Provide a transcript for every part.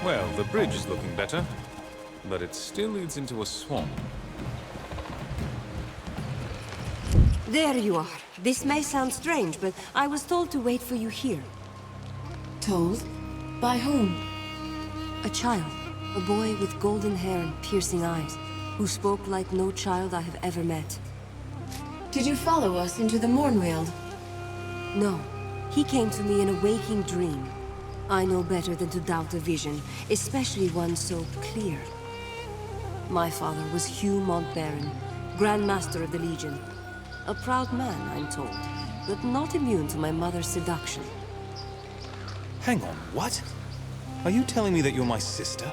Well, the bridge is looking better, but it still leads into a swamp. There you are. This may sound strange, but I was told to wait for you here. Told? By whom? A child. A boy with golden hair and piercing eyes, who spoke like no child I have ever met. Did you follow us into the Mornweald? No. He came to me in a waking dream. I know better than to doubt a vision, especially one so clear. My father was Hugh Montbaron, Grand Master of the Legion. A proud man, I'm told, but not immune to my mother's seduction. Hang on, what? Are you telling me that you're my sister?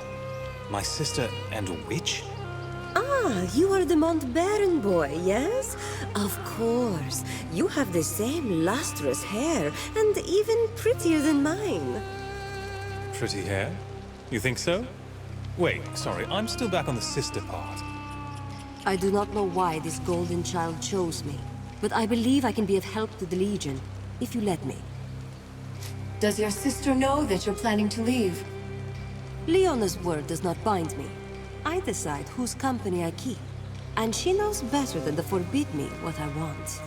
My sister and a witch? Ah, you are the Montbaron boy, yes? Of course. You have the same lustrous hair, and even prettier than mine. Pretty hair? You think so? Wait, sorry, I'm still back on the sister part. I do not know why this golden child chose me, but I believe I can be of help to the Legion, if you let me. Does your sister know that you're planning to leave? Leona's word does not bind me. I decide whose company I keep, and she knows better than to forbid me what I want.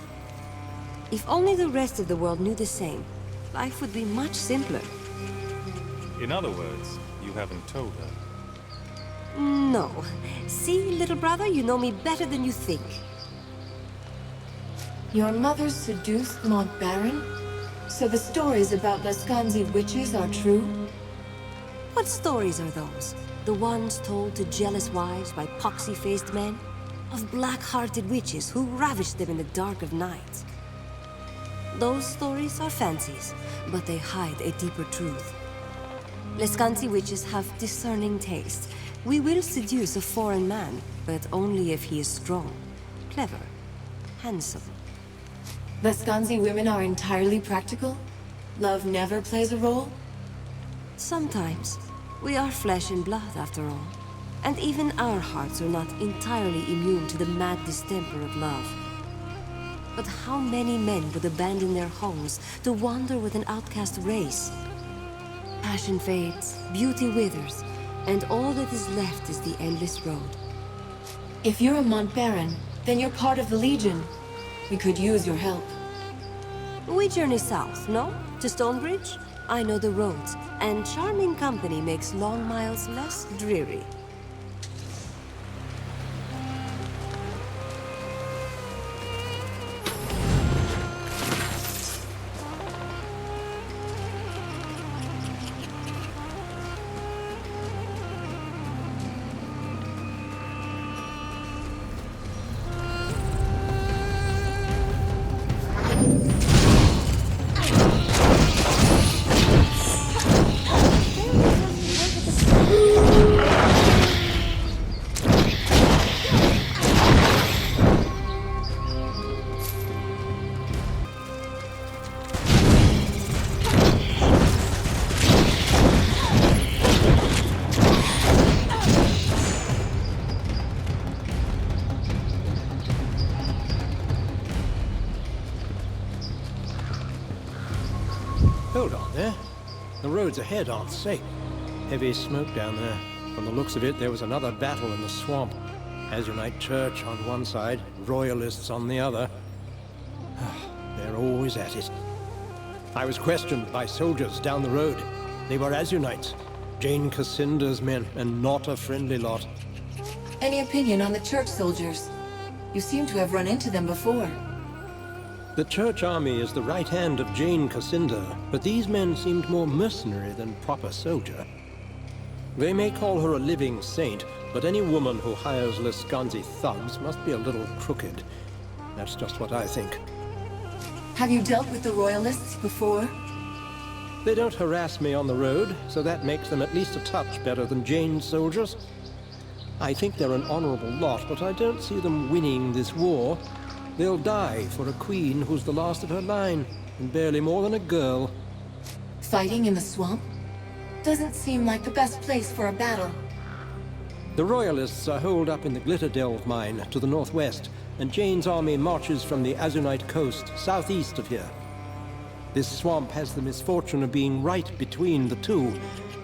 If only the rest of the world knew the same, life would be much simpler. In other words, you haven't told her. No. See, little brother, you know me better than you think. Your mother seduced Montbaron? So the stories about Lascanzi witches are true? What stories are those? The ones told to jealous wives by poxy-faced men? Of black-hearted witches who ravished them in the dark of night? Those stories are fancies, but they hide a deeper truth. Lascanzi witches have discerning taste. We will seduce a foreign man, but only if he is strong, clever, handsome. Lascanzi women are entirely practical? Love never plays a role? Sometimes. We are flesh and blood, after all. And even our hearts are not entirely immune to the mad distemper of love. But how many men would abandon their homes to wander with an outcast race? Passion fades, beauty withers, and all that is left is the endless road. If you're a Montbaron, then you're part of the Legion. We could use your help. We journey south, no? To Stonebridge? I know the roads, and charming company makes long miles less dreary. Hold on there. The roads ahead aren't safe. Heavy smoke down there. From the looks of it, there was another battle in the swamp. Azunite Church on one side, Royalists on the other. They're always at it. I was questioned by soldiers down the road. They were Azunites, Jane Cassinda's men, and not a friendly lot. Any opinion on the church soldiers? You seem to have run into them before. The church army is the right hand of Jane Cassinda, but these men seemed more mercenary than proper soldier. They may call her a living saint, but any woman who hires Lascanzi thugs must be a little crooked. That's just what I think. Have you dealt with the Royalists before? They don't harass me on the road, so that makes them at least a touch better than Jane's soldiers. I think they're an honorable lot, but I don't see them winning this war. They'll die for a queen who's the last of her line, and barely more than a girl. Fighting in the swamp? Doesn't seem like the best place for a battle. The Royalists are holed up in the Glitterdelve mine to the northwest, and Jane's army marches from the Azunite coast southeast of here. This swamp has the misfortune of being right between the two.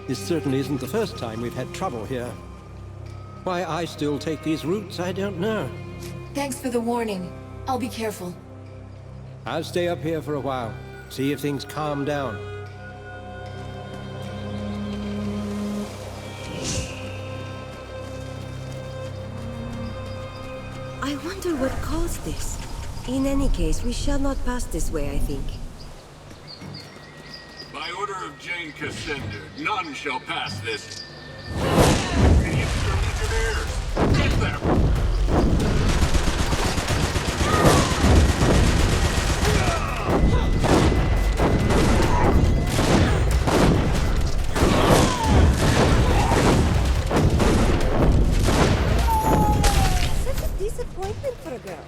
This certainly isn't the first time we've had trouble here. Why I still take these routes, I don't know. Thanks for the warning. I'll be careful. I'll stay up here for a while, see if things calm down. I wonder what caused this. In any case, we shall not pass this way, I think. By order of Jane Cassender, none shall pass this. Idiots are legionnaires! Get them! Such a disappointment for a girl.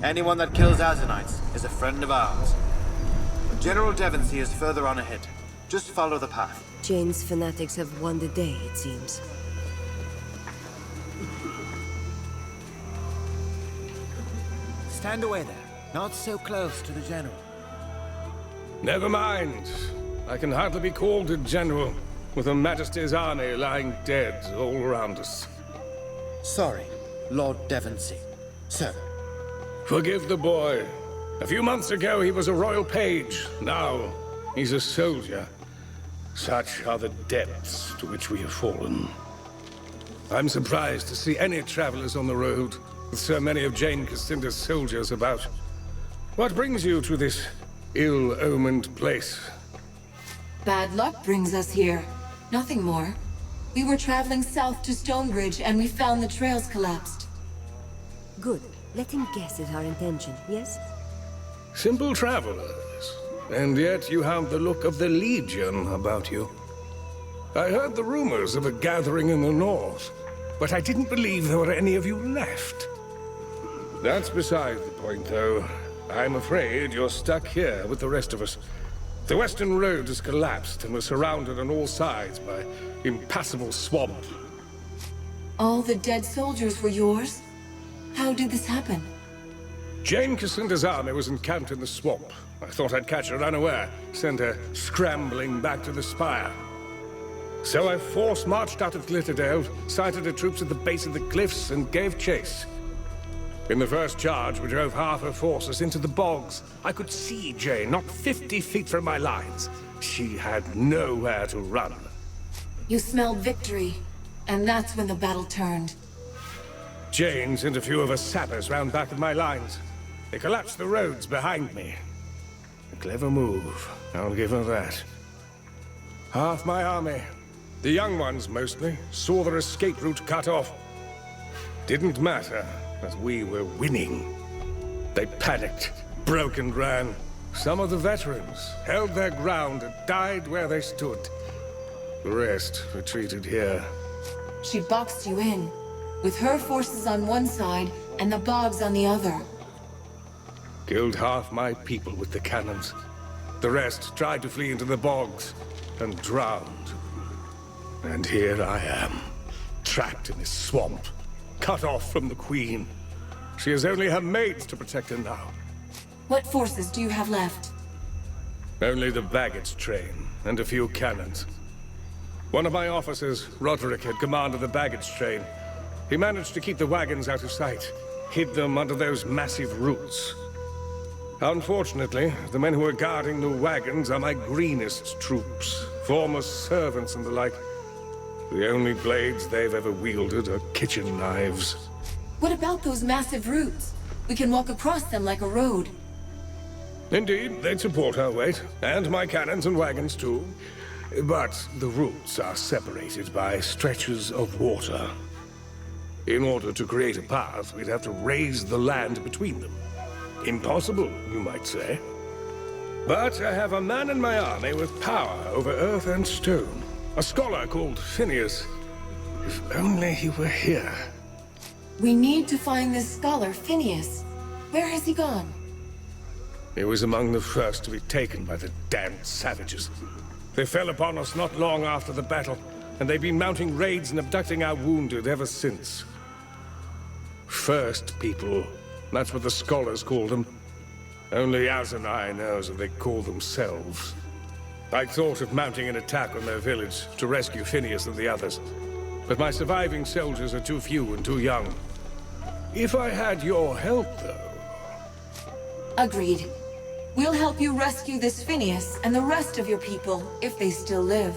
Anyone that kills Azanites is a friend of ours. General Devonsey is further on ahead. Just follow the path. Jane's fanatics have won the day, it seems. Stand away there. Not so close to the General. Never mind. I can hardly be called a general, with Her Majesty's army lying dead all around us. Sorry, Lord Devonsey. Sir. Forgive the boy. A few months ago, he was a royal page. Now, he's a soldier. Such are the depths to which we have fallen. I'm surprised to see any travelers on the road, with so many of Jane Cassinda's soldiers about. What brings you to this ill-omened place? Bad luck brings us here. Nothing more. We were traveling south to Stonebridge and we found the trails collapsed. Good. Let him guess at our intention, yes? Simple travelers. And yet you have the look of the Legion about you. I heard the rumors of a gathering in the north, but I didn't believe there were any of you left. That's beside the point, though. I'm afraid you're stuck here with the rest of us. The western road has collapsed and we're surrounded on all sides by impassable swamp. All the dead soldiers were yours? How did this happen? Jane Cassinda's army was encamped in the swamp. I thought I'd catch her unaware, send her scrambling back to the spire. So I force-marched out of Glitterdale, sighted her troops at the base of the cliffs, and gave chase. In the first charge, we drove half her forces into the bogs. I could see Jane not 50 feet from my lines. She had nowhere to run. You smelled victory, and that's when the battle turned. Jane sent a few of her sappers round back of my lines. They collapsed the roads behind me. A clever move, I'll give her that. Half my army, the young ones mostly, saw their escape route cut off. Didn't matter, as we were winning. They panicked, broke and ran. Some of the veterans held their ground and died where they stood. The rest retreated here. She boxed you in, with her forces on one side and the bogs on the other. Killed half my people with the cannons. The rest tried to flee into the bogs and drowned. And here I am, trapped in this swamp, cut off from the Queen. She has only her maids to protect her now. What forces do you have left? Only the baggage train and a few cannons. One of my officers, Roderick, had command of the baggage train. He managed to keep the wagons out of sight, hid them under those massive roots. Unfortunately, the men who are guarding the wagons are my greenest troops, former servants and the like. The only blades they've ever wielded are kitchen knives. What about those massive roots? We can walk across them like a road. Indeed, they'd support our weight, and my cannons and wagons too. But the roots are separated by stretches of water. In order to create a path, we'd have to raise the land between them. Impossible, you might say. But I have a man in my army with power over earth and stone. A scholar called Phineas. If only he were here. We need to find this scholar, Phineas. Where has he gone? He was among the first to be taken by the damned savages. They fell upon us not long after the battle, and they've been mounting raids and abducting our wounded ever since. First people, that's what the scholars call them. Only Azanai knows what they call themselves. I thought of mounting an attack on their village to rescue Phineas and the others, but my surviving soldiers are too few and too young. If I had your help, though... Agreed. We'll help you rescue this Phineas and the rest of your people, if they still live.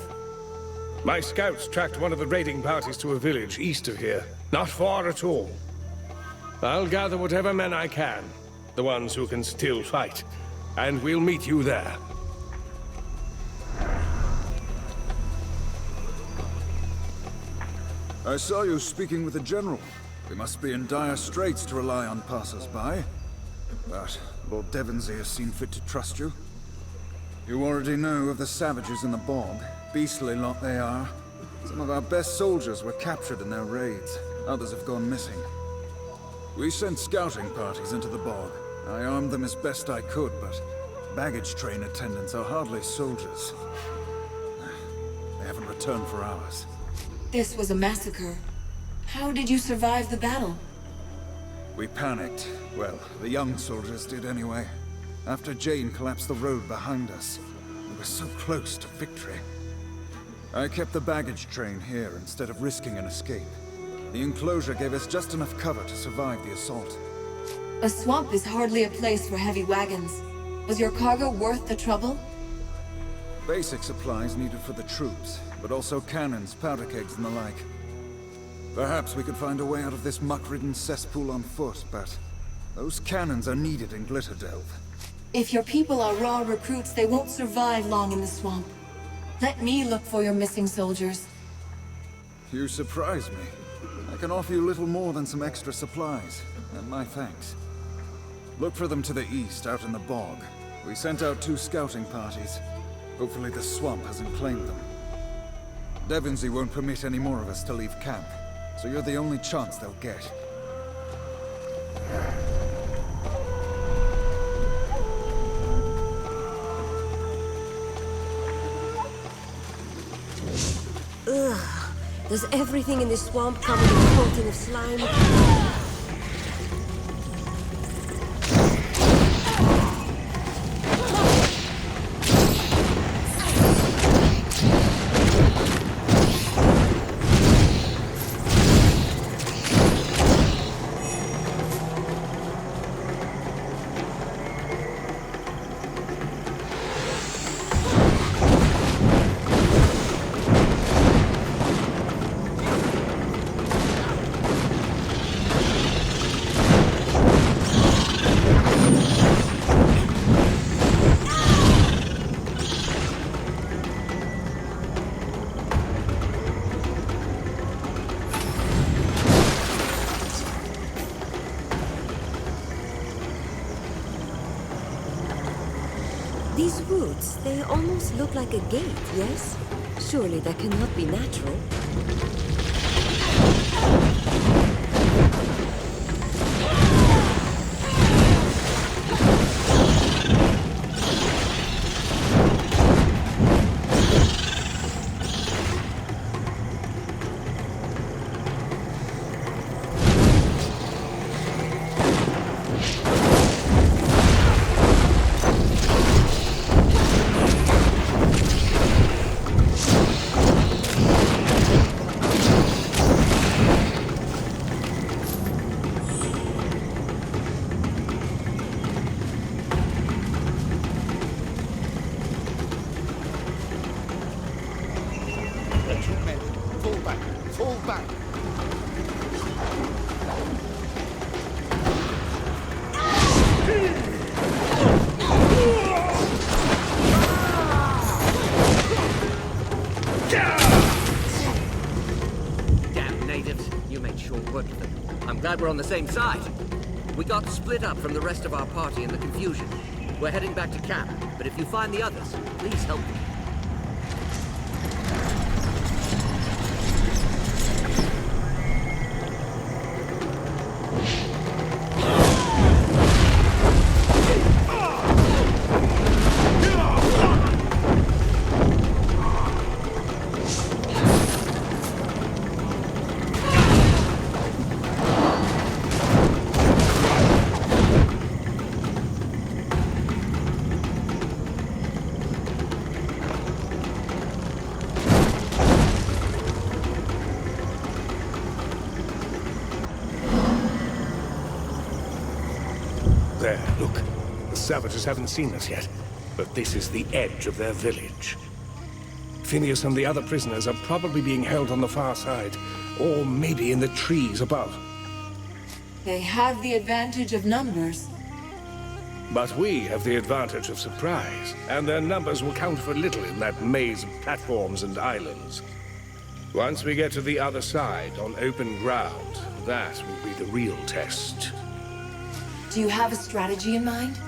My scouts tracked one of the raiding parties to a village east of here. Not far at all. I'll gather whatever men I can, the ones who can still fight, and we'll meet you there. I saw you speaking with the General. We must be in dire straits to rely on passers-by. But Lord Devonsey has seen fit to trust you. You already know of the savages in the bog. Beastly lot they are. Some of our best soldiers were captured in their raids. Others have gone missing. We sent scouting parties into the bog. I armed them as best I could, but baggage train attendants are hardly soldiers. They haven't returned for hours. This was a massacre. How did you survive the battle? We panicked. Well, the young soldiers did anyway. After Jane collapsed the road behind us, we were so close to victory. I kept the baggage train here instead of risking an escape. The enclosure gave us just enough cover to survive the assault. A swamp is hardly a place for heavy wagons. Was your cargo worth the trouble? Basic supplies needed for the troops, but also cannons, powder kegs, and the like. Perhaps we could find a way out of this muck-ridden cesspool on foot, but those cannons are needed in Glitterdelve. If your people are raw recruits, they won't survive long in the swamp. Let me look for your missing soldiers. You surprise me. I can offer you little more than some extra supplies, and my thanks. Look for them to the east, out in the bog. We sent out 2 scouting parties. Hopefully the swamp hasn't claimed them. Devonsey won't permit any more of us to leave camp, so you're the only chance they'll get. Ugh. Does everything in this swamp come with a coating of slime? These roots, they almost look like a gate, yes? Surely that cannot be natural. Glad we're on the same side. We got split up from the rest of our party in the confusion. We're heading back to camp, but if you find the others, please help me. There, look. The savages haven't seen us yet, but this is the edge of their village. Phineas and the other prisoners are probably being held on the far side, or maybe in the trees above. They have the advantage of numbers. But we have the advantage of surprise, and their numbers will count for little in that maze of platforms and islands. Once we get to the other side, on open ground, that will be the real test. Do you have a strategy in mind?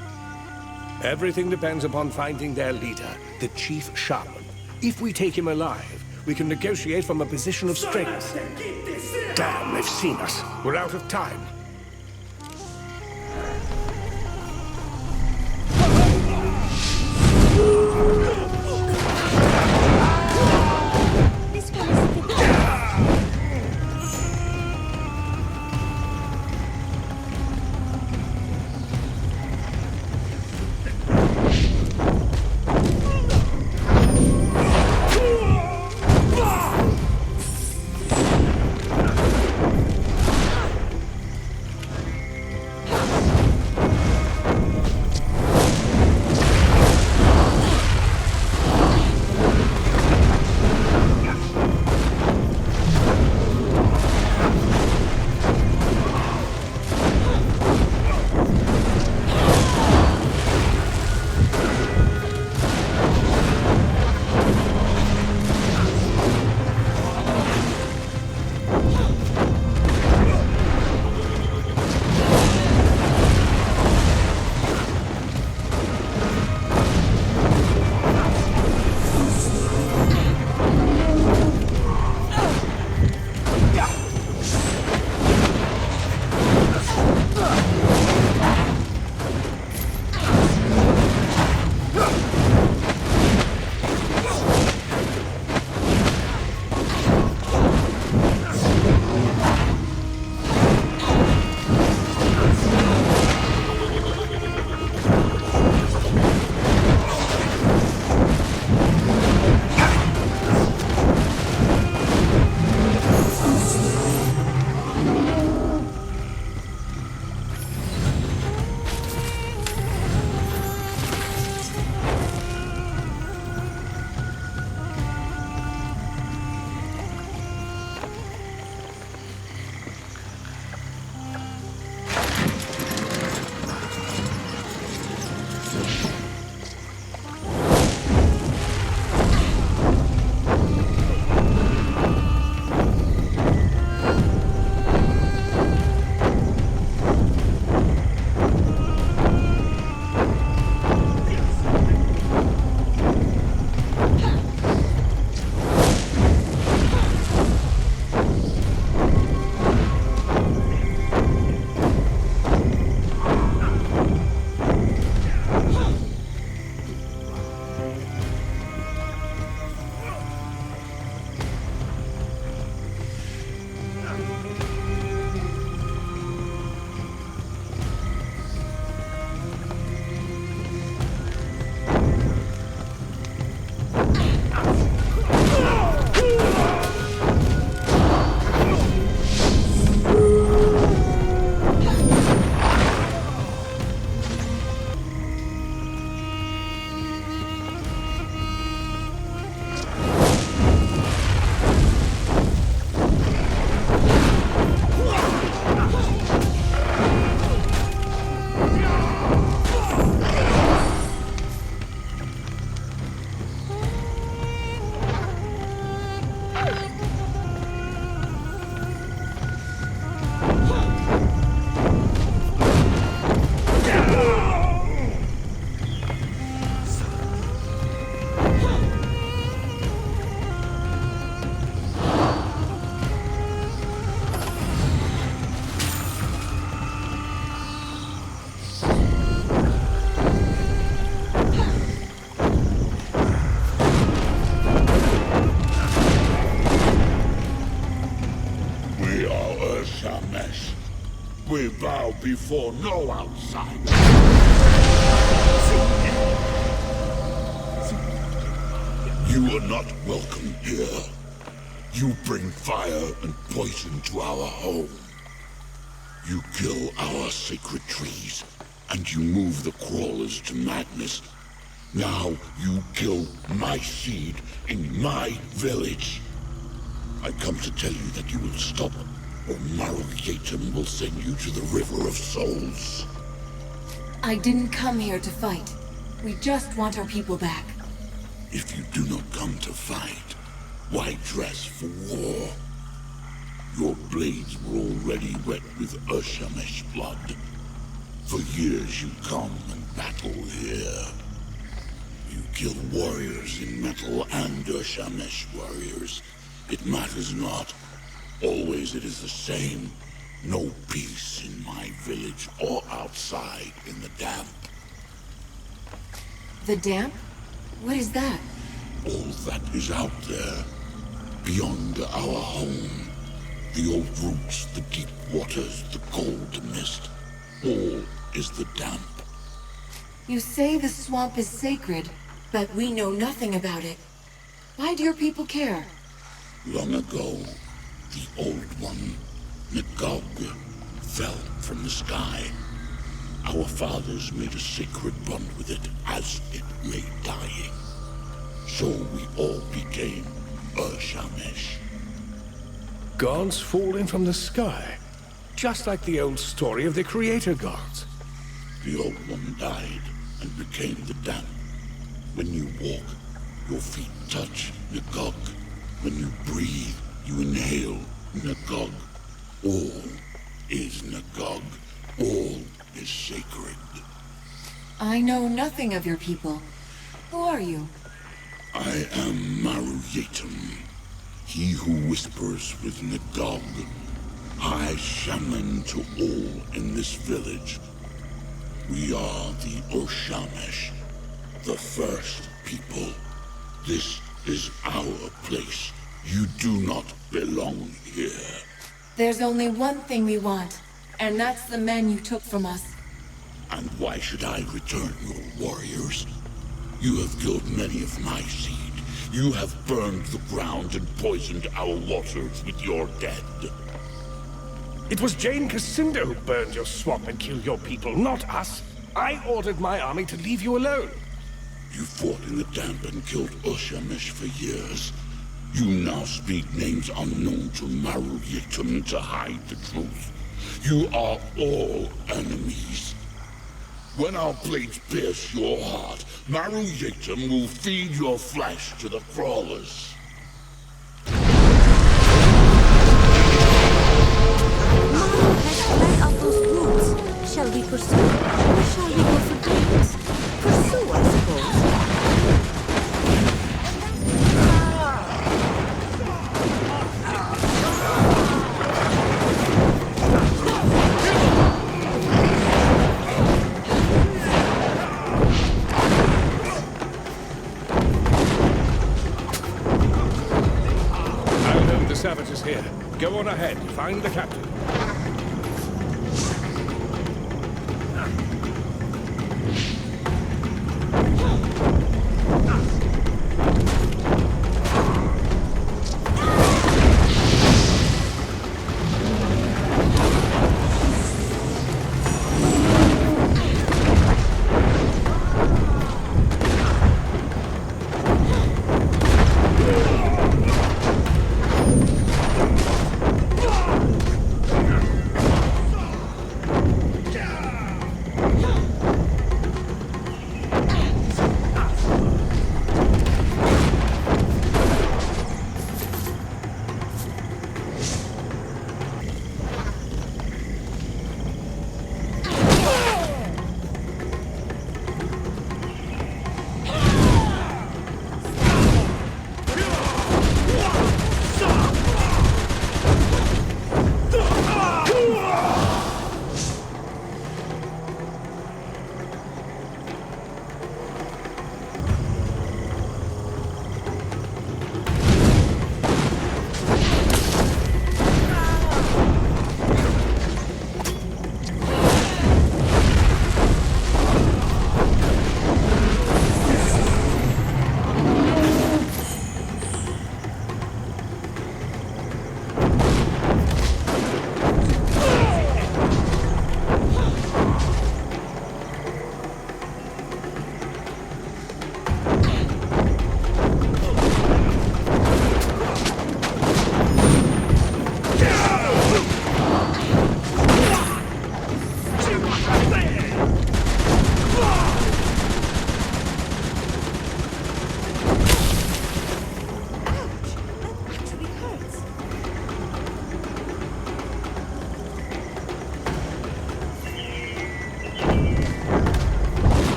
Everything depends upon finding their leader, the chief shaman. If we take him alive, we can negotiate from a position of strength. Damn, they've seen us. We're out of time. we bow before no outsider. You are not welcome here. You bring fire and poison to our home. You kill our sacred trees, and you move the crawlers to madness. Now you kill my seed in my village. I come to tell you that you will stop, or Maruyatum will send you to the River of Souls. I didn't come here to fight. We just want our people back. If you do not come to fight, why dress for war? Your blades were already wet with Urshamesh blood. For years you come and battle here. You kill warriors in metal and Urshamesh warriors. It matters not. Always it is the same. No peace in my village or outside in the damp. The damp? What is that? All that is out there, beyond our home. The old roots, the deep waters, the cold mist. All is the damp. You say the swamp is sacred, but we know nothing about it. Why do your people care? Long ago, the old one, Nagog, fell from the sky. Our fathers made a sacred bond with it as it lay dying. So we all became Urshamesh. Gods falling from the sky. Just like the old story of the creator gods. The old one died and became the damp. When you walk, your feet touch Nagog. When you breathe, you inhale Nagog. All is Nagog. All is sacred. I know nothing of your people. Who are you? I am Maruyatum, he who whispers with Nagog. High shaman to all in this village. We are the Urshamesh, the first people. This is our place. You do not belong here. There's only one thing we want, and that's the men you took from us. And why should I return your warriors? You have killed many of my seed. You have burned the ground and poisoned our waters with your dead. It was Jane Cassinda who burned your swamp and killed your people, not us. I ordered my army to leave you alone. You fought in the damp and killed Urshamesh for years. You now speak names unknown to Maruyatum to hide the truth. You are all enemies. When our blades pierce your heart, Maruyatum will feed your flesh to the crawlers. Maru has fled up those roots. Shall we pursue, or shall we go for guidance? Pursue, I suppose. Savages here. Go on ahead. Find the captain.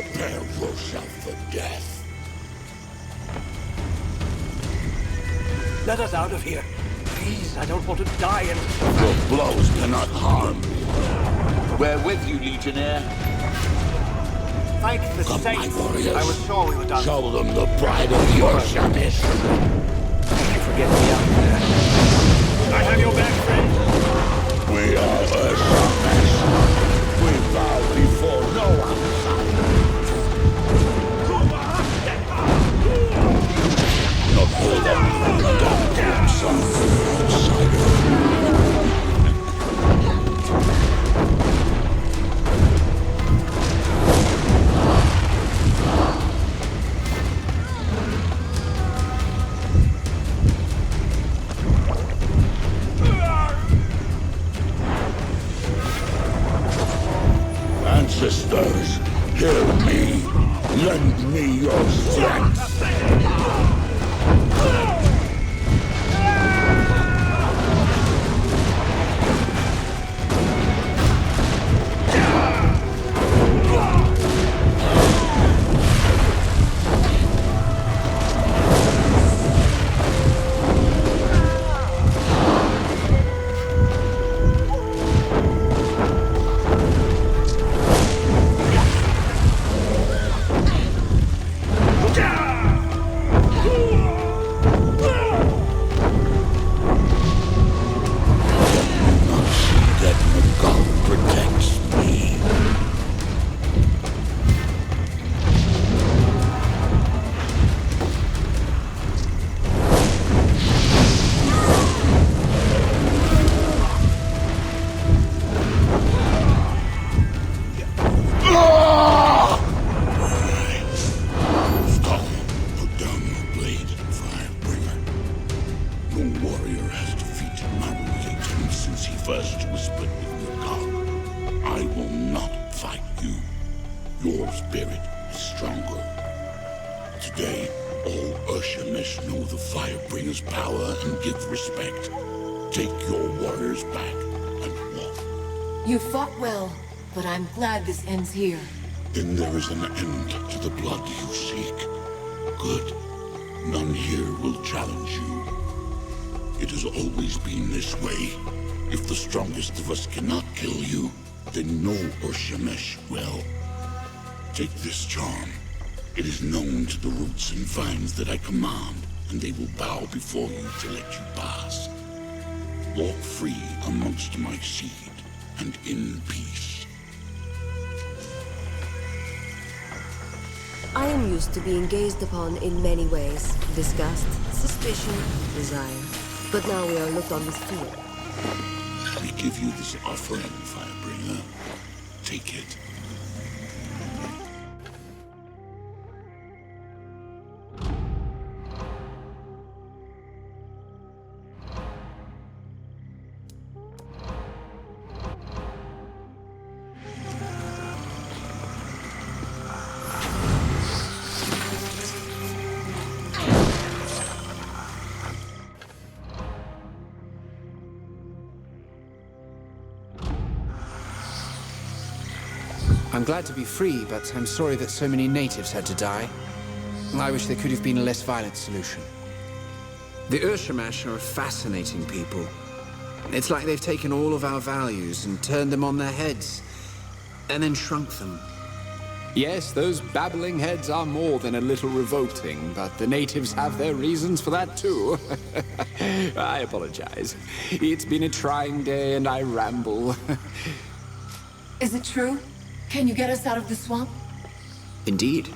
Prepare yourself for death. Let us out of here. Please, I don't want to die in... Your blows cannot harm me. We're with you, Legionnaire. Thank the Come, my saints. warriors. I was sure we were done. Show them the pride of your Shamish. Thank you for getting me out there. I have your back, friend. We are a Shamish. We bow before no outsider. Not all that something outsider. Ancestors, hear me. Lend me your strength. Glad this ends here. Then there is an end to the blood you seek. Good. None here will challenge you. It has always been this way. If the strongest of us cannot kill you, then no Urshamesh will. Take this charm. It is known to the roots and vines that I command, and they will bow before you to let you pass. Walk free amongst my seed, and in peace. I am used to being gazed upon in many ways. Disgust, suspicion, desire. But now we are looked on with fear. We give you this offering, Firebringer. Take it. I'm glad to be free, but I'm sorry that so many natives had to die. I wish there could have been a less violent solution. The Urshamash are a fascinating people. It's like they've taken all of our values and turned them on their heads, and then shrunk them. Yes, those babbling heads are more than a little revolting, but the natives have their reasons for that too. I apologize. It's been a trying day and I ramble. Is it true? Can you get us out of the swamp? Indeed.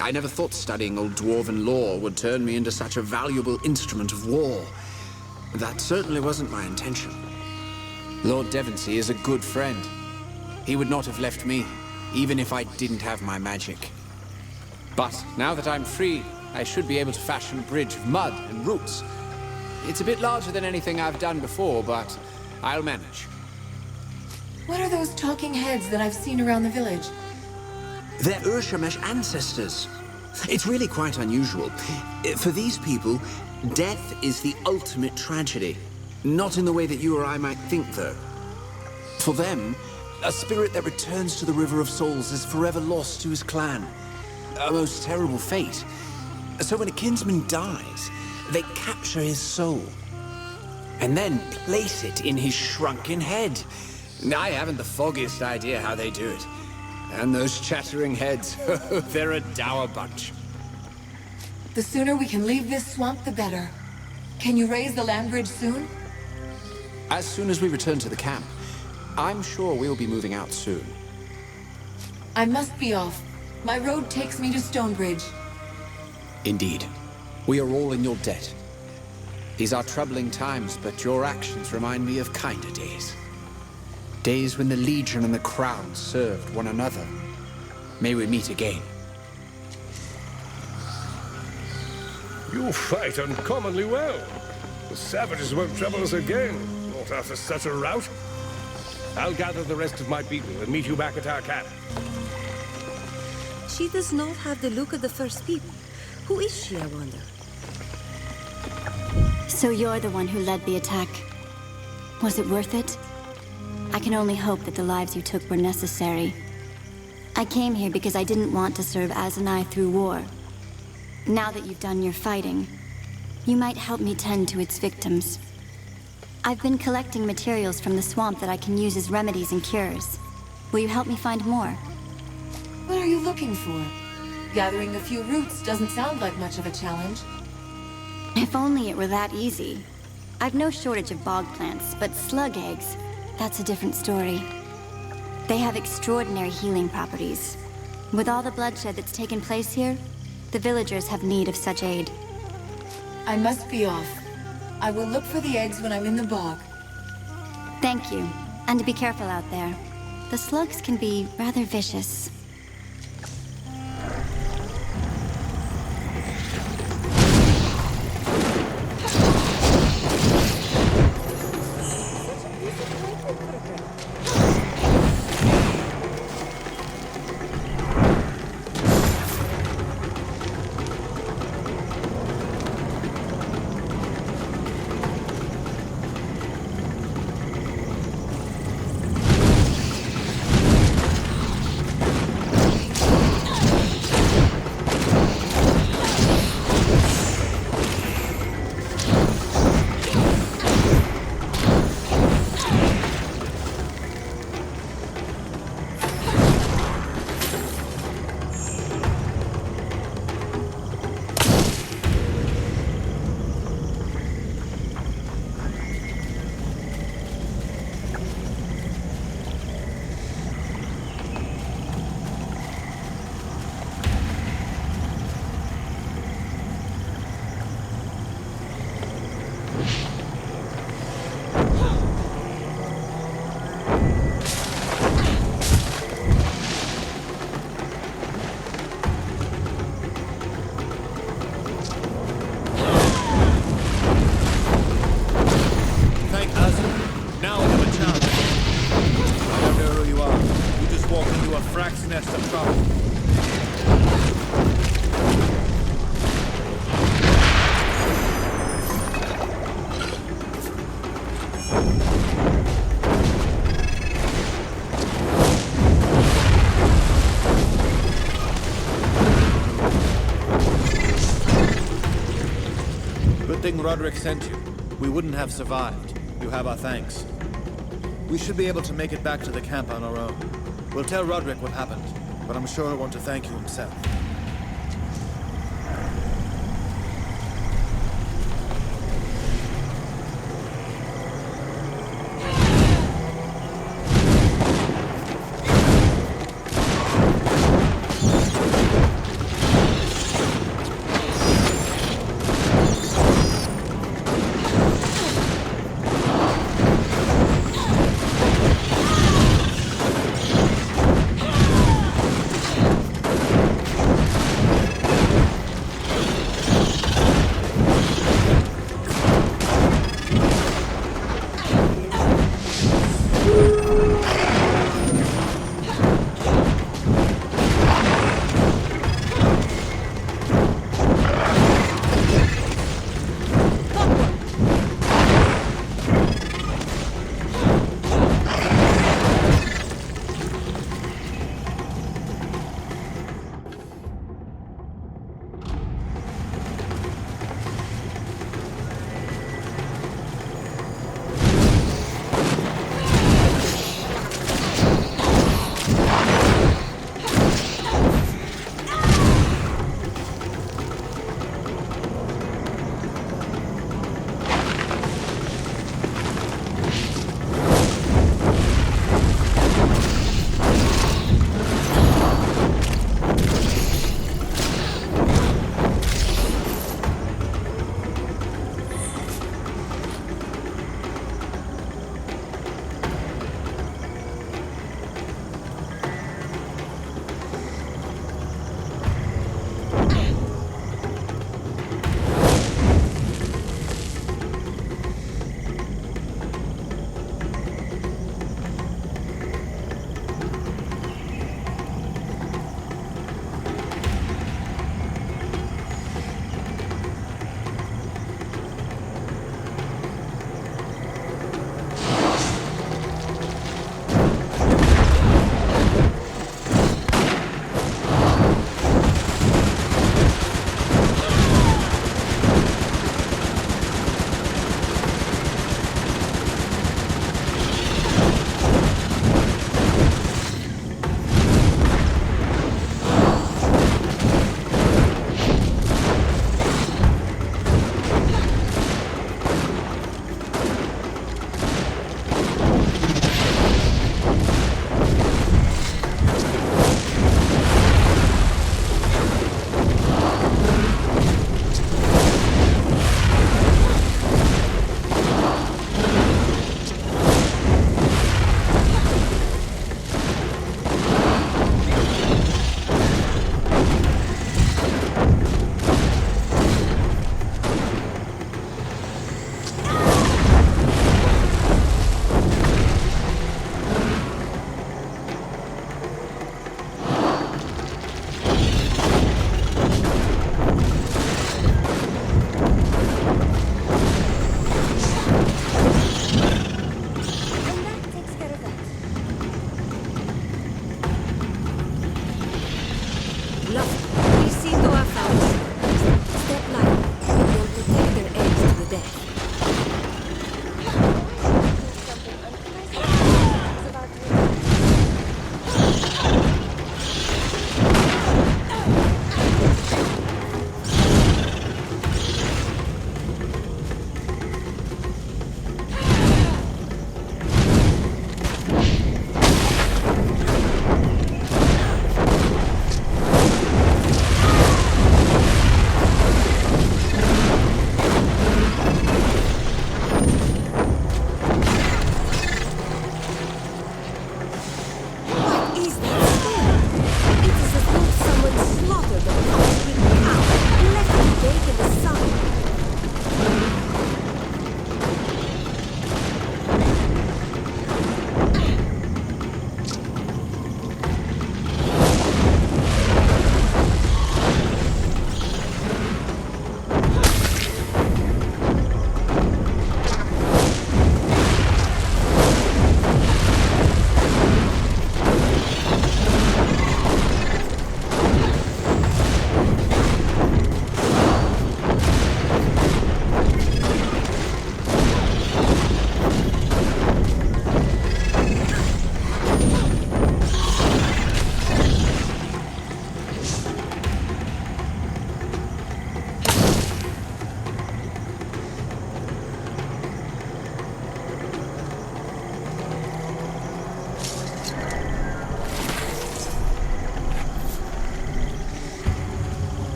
I never thought studying old dwarven lore would turn me into such a valuable instrument of war. That certainly wasn't my intention. Lord Devonsey is a good friend. He would not have left me, even if I didn't have my magic. But now that I'm free, I should be able to fashion a bridge of mud and roots. It's a bit larger than anything I've done before, but I'll manage. What are those talking heads that I've seen around the village? They're Urshamesh ancestors. It's really quite unusual. For these people, death is the ultimate tragedy. Not in the way that you or I might think, though. For them, A spirit that returns to the River of Souls is forever lost to his clan. A most terrible fate. So when a kinsman dies, they capture his soul and then place it in his shrunken head. I haven't the foggiest idea how they do it. And those chattering heads, they're a dour bunch. The sooner we can leave this swamp, the better. Can you raise the land bridge soon? As soon as we return to the camp, I'm sure we'll be moving out soon. I must be off. My road takes me to Stonebridge. Indeed. We are all in your debt. These are troubling times, but your actions remind me of kinder days. Days when the Legion and the Crown served one another. May we meet again. You fight uncommonly well. The savages won't trouble us again, not after such a rout. I'll gather the rest of my people and meet you back at our camp. She does not have the look of the First People. Who is she, I wonder? So you're the one who led the attack. Was it worth it? I can only hope that the lives you took were necessary. I came here because I didn't want to serve Azanai through war. Now that you've done your fighting, you might help me tend to its victims. I've been collecting materials from the swamp that I can use as remedies and cures. Will you help me find more? What are you looking for? Gathering a few roots doesn't sound like much of a challenge. If only it were that easy. I've no shortage of bog plants, but slug eggs, that's a different story. They have extraordinary healing properties. With all the bloodshed that's taken place here, the villagers have need of such aid. I must be off. I will look for the eggs when I'm in the bog. Thank you. And be careful out there. The slugs can be rather vicious. Roderick sent you. We wouldn't have survived. You have our thanks. We should be able to make it back to the camp on our own. We'll tell Roderick what happened, but I'm sure he'll want to thank you himself.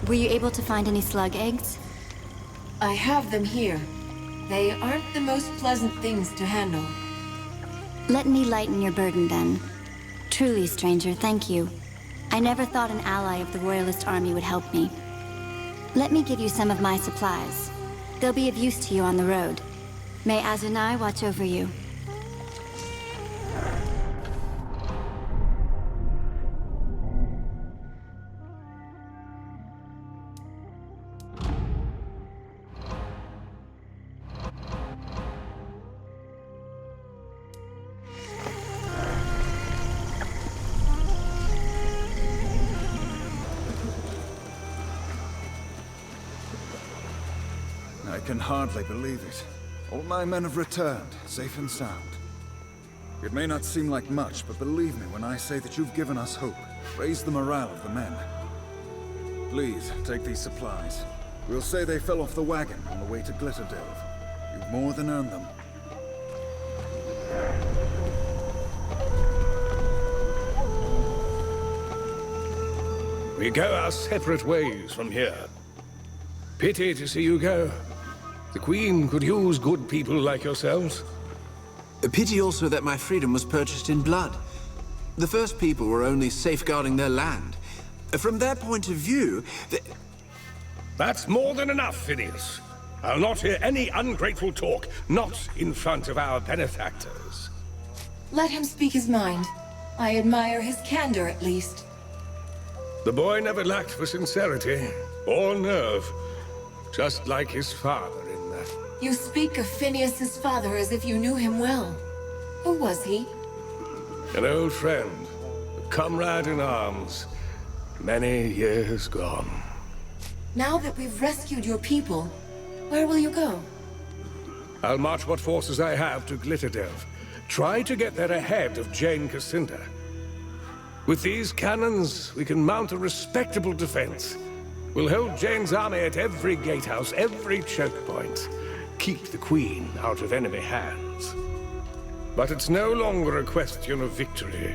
Were you able to find any slug eggs? I have them here. They aren't the most pleasant things to handle. Let me lighten your burden then. Truly, stranger, thank you. I never thought an ally of the Royalist army would help me. Let me give you some of my supplies. They'll be of use to you on the road. May Azunai watch over you. I can hardly believe it. All my men have returned, safe and sound. It may not seem like much, but believe me when I say that you've given us hope. Raised the morale of the men. Please, take these supplies. We'll say they fell off the wagon on the way to Glitterdelve. You've more than earned them. We go our separate ways from here. Pity to see you go. The Queen could use good people like yourselves. A pity also that my freedom was purchased in blood. The first people were only safeguarding their land. From their point of view, That's more than enough, Phineas. I'll not hear any ungrateful talk, not in front of our benefactors. Let him speak his mind. I admire his candor, at least. The boy never lacked for sincerity or nerve, just like his father in that. You speak of Phineas's father as if you knew him well. Who was he? An old friend, a comrade in arms, many years gone. Now that we've rescued your people, where will you go? I'll march what forces I have to Glitterdelve. Try to get there ahead of Jane Cassinda. With these cannons, we can mount a respectable defense. We'll hold Jane's army at every gatehouse, every choke point. Keep the Queen out of enemy hands. But it's no longer a question of victory.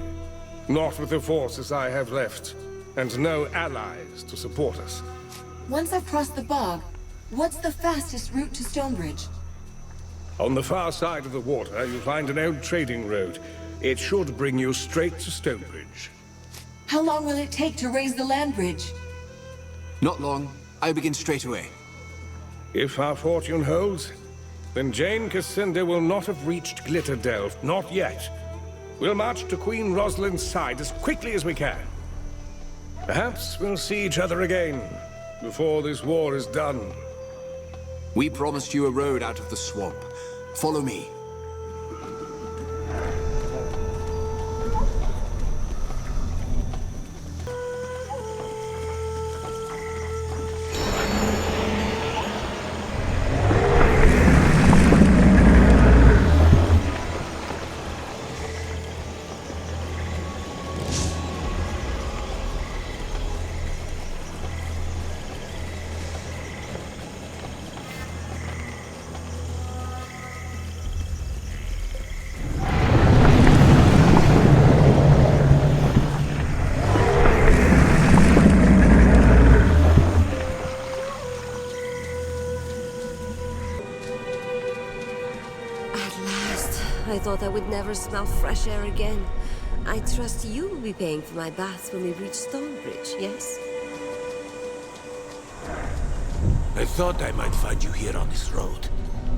Not with the forces I have left, and no allies to support us. Once I've crossed the bog, what's the fastest route to Stonebridge? On the far side of the water, you'll find an old trading road. It should bring you straight to Stonebridge. How long will it take to raise the land bridge? not long. I'll begin straight away. If our fortune holds, then Jane Cassinda will not have reached Glitterdelve, not yet. We'll march to Queen Rosalind's side as quickly as we can. Perhaps we'll see each other again, before this war is done. We promised you a road out of the swamp. Follow me. I thought I would never smell fresh air again. I trust you will be paying for my baths when we reach Stonebridge, yes? I thought I might find you here on this road.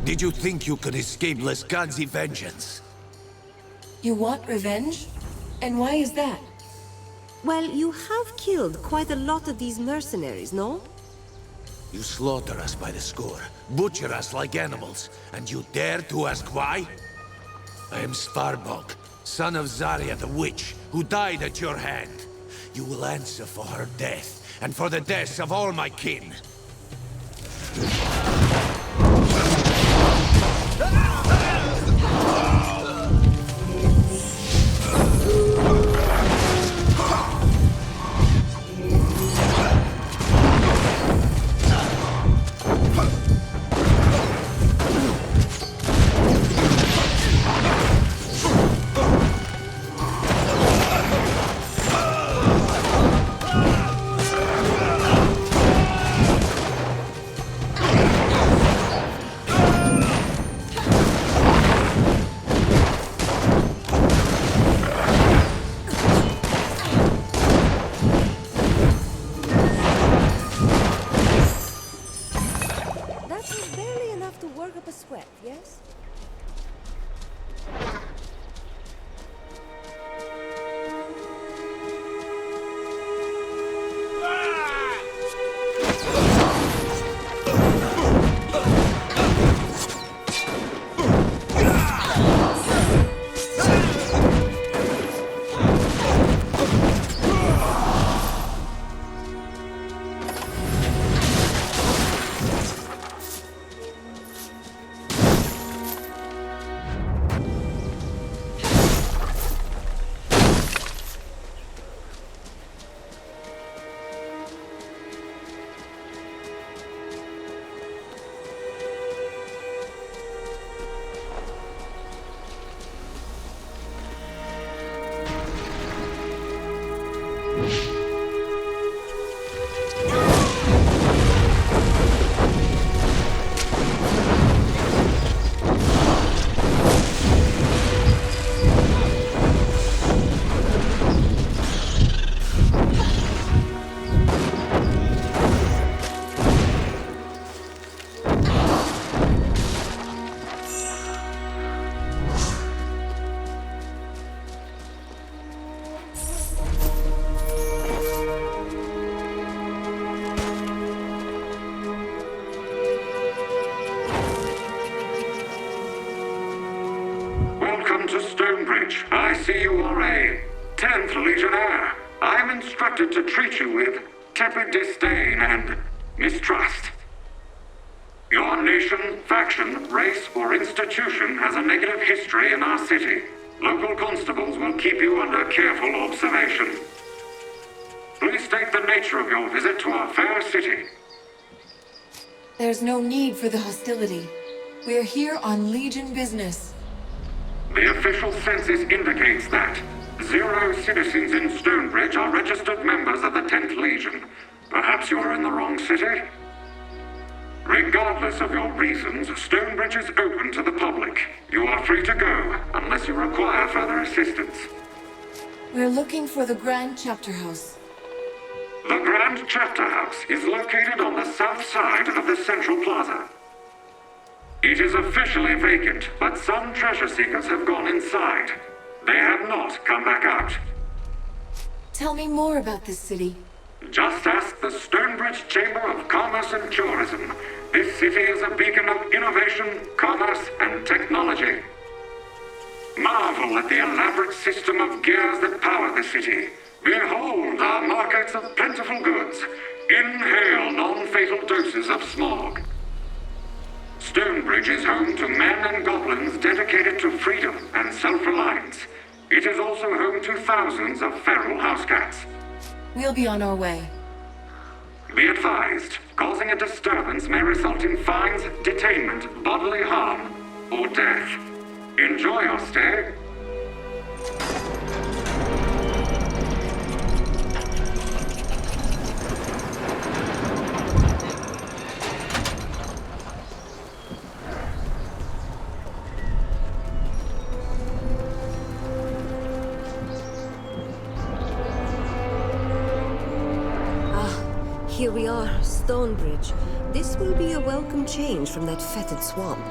Did you think you could escape Lescanzi vengeance? You want revenge? And why is that? Well, you have killed quite a lot of these mercenaries, no? You slaughter us by the score, butcher us like animals, and you dare to ask why? I am Sparbog, son of Zarya the Witch, who died at your hand. You will answer for her death, and for the deaths of all my kin. was barely enough to work up a sweat, yes? Welcome to Stonebridge. I see you are a 10th Legionnaire. I am instructed to treat you with tepid disdain and mistrust. Your nation, faction, race, or institution has a negative history in our city. Local constables will keep you under careful observation. Please state the nature of your visit to our fair city. There's no need for the hostility. We're here on Legion business. The official census indicates that 0 citizens in Stonebridge are registered members of the 10th Legion. Perhaps you are in the wrong city? Regardless of your reasons, Stonebridge is open to the public. You are free to go, unless you require further assistance. We're looking for the Grand Chapter House. The Grand Chapter House is located on the south side of the Central Plaza. It is officially vacant, but some treasure seekers have gone inside. They have not come back out. Tell me more about this city. Just ask the Stonebridge Chamber of Commerce and Tourism. This city is a beacon of innovation, commerce, and technology. Marvel at the elaborate system of gears that power the city. Behold our markets of plentiful goods. Inhale non-fatal doses of smog. Stonebridge is home to men and goblins dedicated to freedom and self-reliance. It is also home to thousands of feral housecats. We'll be on our way. Be advised, causing a disturbance may result in fines, detainment, bodily harm, or death. Enjoy your stay. Here we are, Stonebridge. This will be a welcome change from that fetid swamp.